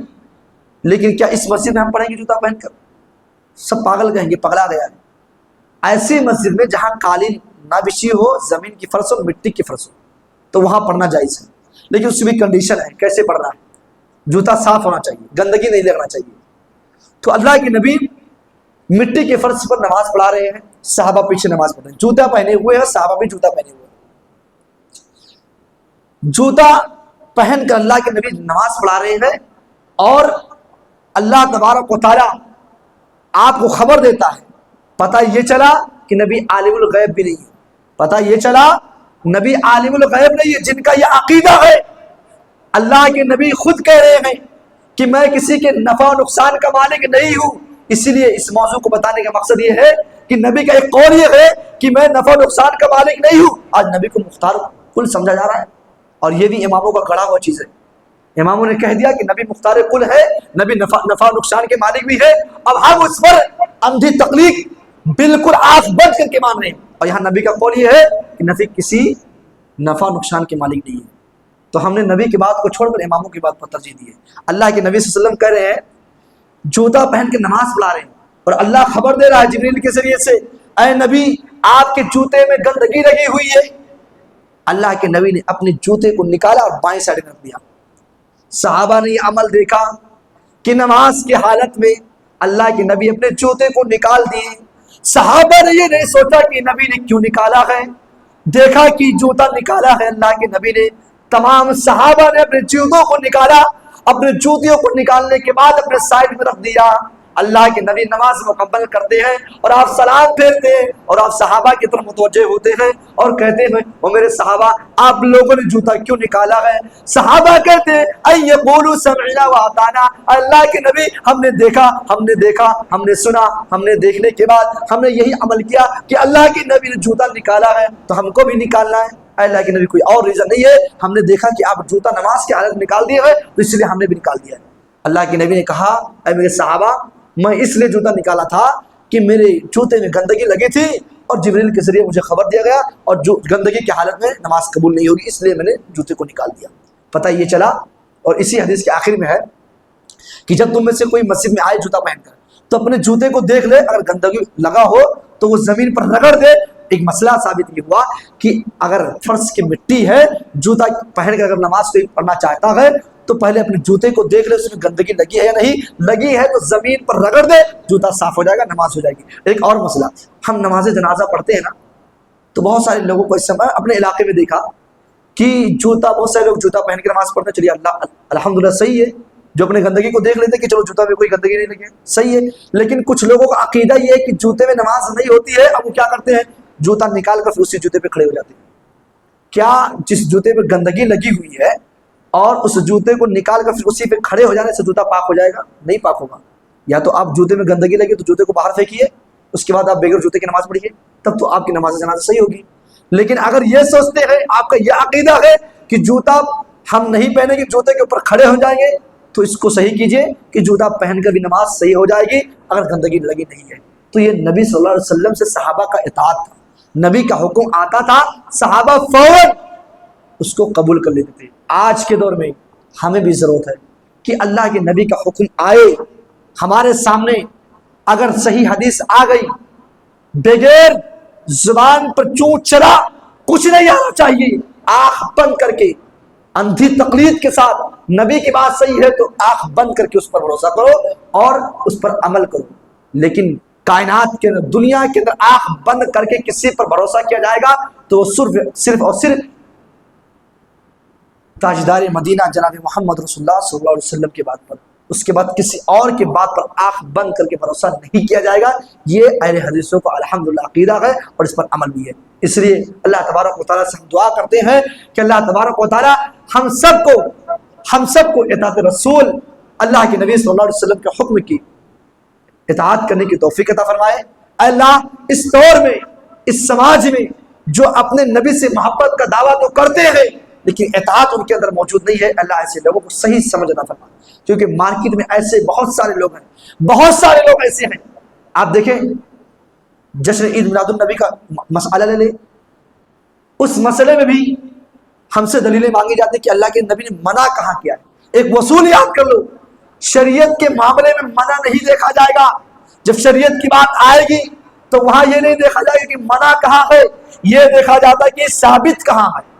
Speaker 1: لیکن کیا اس مسجد میں ہم پڑھیں گے جوتا پہن کر؟ سب پاگل کہیں گے، پگلا گیا ہے۔ ایسی مسجد میں جہاں قالین نہ بچھی ہو، زمین کی فرش ہو، مٹی کی فرش ہو، تو وہاں پڑھنا جائز ہے، لیکن اس میں کنڈیشن ہے کیسے پڑھ رہا ہے۔ جوتا صاف ہونا چاہیے، گندگی نہیں لگنا چاہیے۔ تو اللہ کے نبی مٹی کے فرش پر نماز پڑھا رہے ہیں، صحابہ پیچھے نماز پڑھ رہے ہیں، جوتا پہنے ہوئے ہیں، صحابہ بھی جوتا پہنے ہوئے ہیں۔ جوتا پہن کر اللہ کے نبی نماز پڑھا رہے ہیں، اور اللہ تبارک و تعالی آپ کو خبر دیتا ہے۔ پتہ یہ چلا کہ نبی عالم الغیب بھی نہیں ہے، پتہ یہ چلا نبی عالم الغیب نہیں ہے، جن کا یہ عقیدہ ہے۔ اللہ کے نبی خود کہہ رہے ہیں کہ میں کسی کے نفع و نقصان کا مالک نہیں ہوں۔ اسی لیے اس موضوع کو بتانے کا مقصد یہ ہے کہ نبی کا ایک قول یہ ہے کہ میں نفع نقصان کا مالک نہیں ہوں. آج نبی کو مختار کل سمجھا جا رہا ہے، اور یہ بھی اماموں کا گڑھا ہوا چیز ہے. اماموں نے کہہ دیا کہ نبی مختار کل ہے، نبی نفع نقصان کے مالک بھی ہے. اب ہم اس پر اندھی تقلید بالکل آنکھ بند کر کے مان رہے ہیں. اور یہاں نبی کا قول یہ ہے کہ نبی کسی نفع نقصان کے مالک نہیں ہے. تو ہم نے نبی کی بات کو چھوڑ کر اماموں کی بات پر ترجیح دی ہے. اللہ کے نبی صلی اللہ علیہ وسلم کہہ رہے ہیں، جوتا پہن کے نماز پڑھا رہے ہیں، اور اللہ خبر دے رہا ہے جبریل کے ذریعے سے، اے نبی آپ کے جوتے میں گندگی لگی ہوئی ہے. اللہ کے نبی نے اپنے جوتے کو نکالا اور بائیں سائڈ میں رکھ دیا. صحابہ نے یہ عمل دیکھا کہ نماز کی حالت میں اللہ کے نبی اپنے جوتے کو نکال دیے. صحابہ نے یہ نہیں سوچا کہ نبی نے کیوں نکالا ہے، دیکھا کہ جوتا نکالا ہے اللہ کے نبی نے. تمام صحابہ نے اپنے جوتوں کو نکالا، اپنے جوتیوں کو نکالنے کے بعد اپنے سائڈ میں رکھ دیا. اللہ کے نبی نماز مکمل کرتے ہیں اور آپ سلام پھیرتے ہیں، اور آپ صحابہ کی طرف متوجہ ہوتے ہیں اور کہتے ہیں، او میرے صحابہ آپ لوگوں نے جوتا کیوں نکالا ہے؟ صحابہ کہتے ہیں، اے یقولوا سمعنا واطعنا، اللہ کے نبی ہم نے دیکھا، ہم نے سنا، ہم نے دیکھنے کے بعد ہم نے یہی عمل کیا کہ اللہ کے نبی نے جوتا نکالا ہے تو ہم کو بھی نکالنا ہے. اللہ کے نبی کوئی اور ریزن نہیں ہے، ہم نے دیکھا کہ آپ جوتا نماز کی حالت نکال دیے ہیں تو اس لیے ہم نے بھی نکال دیا ہے. اللہ کے نبی نے کہا، اے میرے صحابہ میں اس لیے جوتا نکالا تھا کہ میرے جوتے میں گندگی لگی تھی اور جبریل کے ذریعے مجھے خبر دیا گیا اور جو گندگی کی حالت میں نماز قبول نہیں ہوگی، اس لیے میں نے جوتے کو نکال دیا. پتہ یہ چلا، اور اسی حدیث کے آخر میں ہے کہ جب تم میں سے کوئی مسجد میں آئے جوتا پہن کر تو اپنے جوتے کو دیکھ لے، اگر گندگی لگا ہو تو وہ زمین پر رگڑ دے. ایک مسئلہ ثابت یہ ہوا کہ اگر فرش کی مٹی ہے، جوتا پہن کر اگر نماز کوئی پڑھنا چاہتا ہے تو پہلے اپنے جوتے کو دیکھ لے، اس میں گندگی لگی ہے یا نہیں لگی ہے تو زمین پر رگڑ دے، جوتا صاف ہو جائے گا، نماز ہو جائے گی. ایک اور مسئلہ، ہم نماز جنازہ پڑھتے ہیں نا، تو بہت سارے لوگوں کو اس سمے اپنے علاقے میں دیکھا کہ جوتا، بہت سارے لوگ جوتا پہن کے نماز پڑھتے ہیں. چلیے اللہ الحمدللہ صحیح ہے، جو اپنے گندگی کو دیکھ لیتے کہ چلو جوتا میں کوئی گندگی نہیں لگی، صحیح ہے. لیکن کچھ لوگوں کا عقیدہ یہ ہے کہ جوتے میں نماز نہیں ہوتی ہے، اب وہ کیا کرتے ہیں، جوتا نکال کر پھر اسی جوتے پہ کھڑے ہو جاتے ہیں. کیا جس جوتے پہ گندگی لگی ہوئی ہے اور اس جوتے کو نکال کر پھر اسی پہ کھڑے ہو جانے سے جوتا پاک ہو جائے گا؟ نہیں پاک ہوگا. یا تو آپ جوتے میں گندگی لگی تو جوتے کو باہر پھینکیے، اس کے بعد آپ بغیر جوتے کی نماز پڑھیے، تب تو آپ کی نماز جنازہ صحیح ہوگی. لیکن اگر یہ سوچتے ہیں، آپ کا یہ عقیدہ ہے کہ جوتا ہم نہیں پہنیں گے، جوتے کے اوپر کھڑے ہو جائیں گے، تو اس کو صحیح کیجئے کہ جوتا پہن کر بھی نماز صحیح ہو جائے گی اگر گندگی لگی نہیں ہے. تو یہ نبی صلی اللہ علیہ وسلم سے صحابہ کا اطاعت تھا. نبی کا حکم آتا تھا، صحابہ فوراً اس کو قبول کر لیتے تھے. آج کے دور میں ہمیں بھی ضرورت ہے کہ اللہ کے نبی کا حکم آئے ہمارے سامنے، اگر صحیح حدیث آ گئی، بغیر زبان پر چون چلا کچھ نہیں آنا چاہیے، آنکھ بند کر کے اندھی تقلید کے ساتھ نبی کی بات صحیح ہے تو آنکھ بند کر کے اس پر بھروسہ کرو اور اس پر عمل کرو. لیکن کائنات کے اندر، دنیا کے اندر آنکھ بند کر کے کسی پر بھروسہ کیا جائے گا تو صرف اور صرف تاجدار مدینہ جناب محمد رسول اللہ صلی اللہ علیہ وسلم کی بات پر، اس کے بعد کسی اور کی بات پر آنکھ بند کر کے بھروسہ نہیں کیا جائے گا. یہ اہل حدیثوں کا الحمدللہ عقیدہ ہے اور اس پر عمل بھی ہے. اس لیے اللہ تبارک و تعالیٰ سے ہم دعا کرتے ہیں کہ اللہ تبارک و تعالیٰ ہم سب کو اطاعت رسول اللہ کے نبی صلی اللہ علیہ وسلم کے حکم کی اطاعت کرنے کی توفیق عطا فرمائے. اللہ اس دور میں، اس سماج میں جو اپنے نبی سے محبت کا دعویٰ تو کرتے ہیں لیکن اطاعت ان کے اندر موجود نہیں ہے، اللہ ایسے لوگوں کو صحیح سمجھ عطا فرمائے. کیونکہ مارکیٹ میں ایسے بہت سارے لوگ ہیں، بہت سارے لوگ ایسے ہیں. آپ دیکھیں جشن عید میلاد النبی کا مسئلہ لے لیں، اس مسئلے میں بھی ہم سے دلیلیں مانگی جاتی ہیں کہ اللہ کے نبی نے منع کہاں کیا ہے. ایک وصول یاد کر لو، شریعت کے معاملے میں منع نہیں دیکھا جائے گا. جب شریعت کی بات آئے گی تو وہاں یہ نہیں دیکھا جائے گا کہ منع کہاں ہے، یہ دیکھا جاتا ہے کہ ثابت کہاں ہے.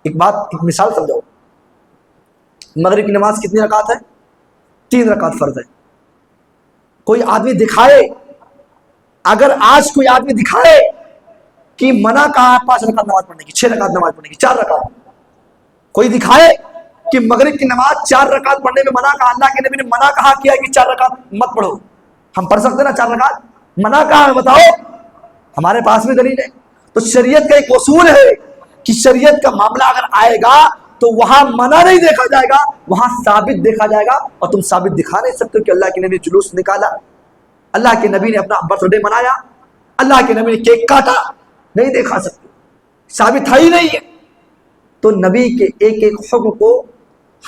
Speaker 1: ایک مثال سمجھو، مغرب کی نماز کتنی رکعت ہے؟ 3 رکعت فرض ہے. کوئی آدمی دکھائے، اگر آج کوئی آدمی دکھائے کہ منع کہاں ہے 5 رکعت نماز پڑھنے کی، 6 رکعت نماز پڑھنے کی، 4 رکعت، کوئی دکھائے کہ مغرب کی نماز 4 رکعت پڑھنے میں منع کہا، اللہ کے نبی نے منع کہا کیا کہ 4 رکعت مت پڑھو، ہم پڑھ سکتے نا 4 رکعت؟ منع کہاں ہے بتاؤ، ہمارے پاس میں دلیل ہے. تو شریعت کا ایک اصول ہے کہ شریعت کا معاملہ اگر آئے گا تو وہاں منع نہیں دیکھا جائے گا، وہاں ثابت دیکھا جائے گا. اور تم ثابت دکھا نہیں سکتے کہ اللہ کے نبی نے جلوس نکالا، اللہ کے نبی نے اپنا برتھ ڈے منایا، اللہ کے نبی نے کیک کاٹا، نہیں دکھا سکتے، ثابت ہے ہی نہیں ہے۔ تو نبی کے ایک ایک حکم کو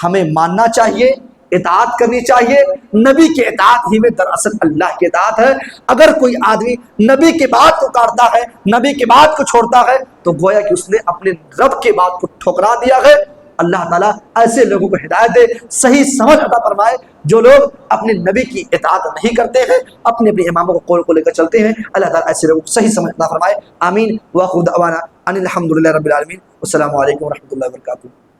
Speaker 1: ہمیں ماننا چاہیے، اطاعت کرنی چاہیے۔ نبی کے اطاعت ہی میں دراصل اللہ کی اطاعت ہے۔ اگر کوئی آدمی نبی کے بات کو کاٹتا ہے، نبی کے بات کو چھوڑتا ہے، تو گویا کہ اس نے اپنے رب کے بات کو ٹھکرا دیا ہے۔ اللہ تعالیٰ ایسے لوگوں کو ہدایت دے، صحیح سمجھ عطا فرمائے۔ جو لوگ اپنے نبی کی اطاعت نہیں کرتے ہیں، اپنے اماموں کو قول کو لے کر چلتے ہیں، اللہ تعالیٰ ایسے لوگوں کو صحیح سمجھ عطا فرمائے۔ آمین۔ وآخر دعوانا ان الحمد للہ رب العالمین۔ السلام علیکم ورحمۃ اللہ وبرکاتہ۔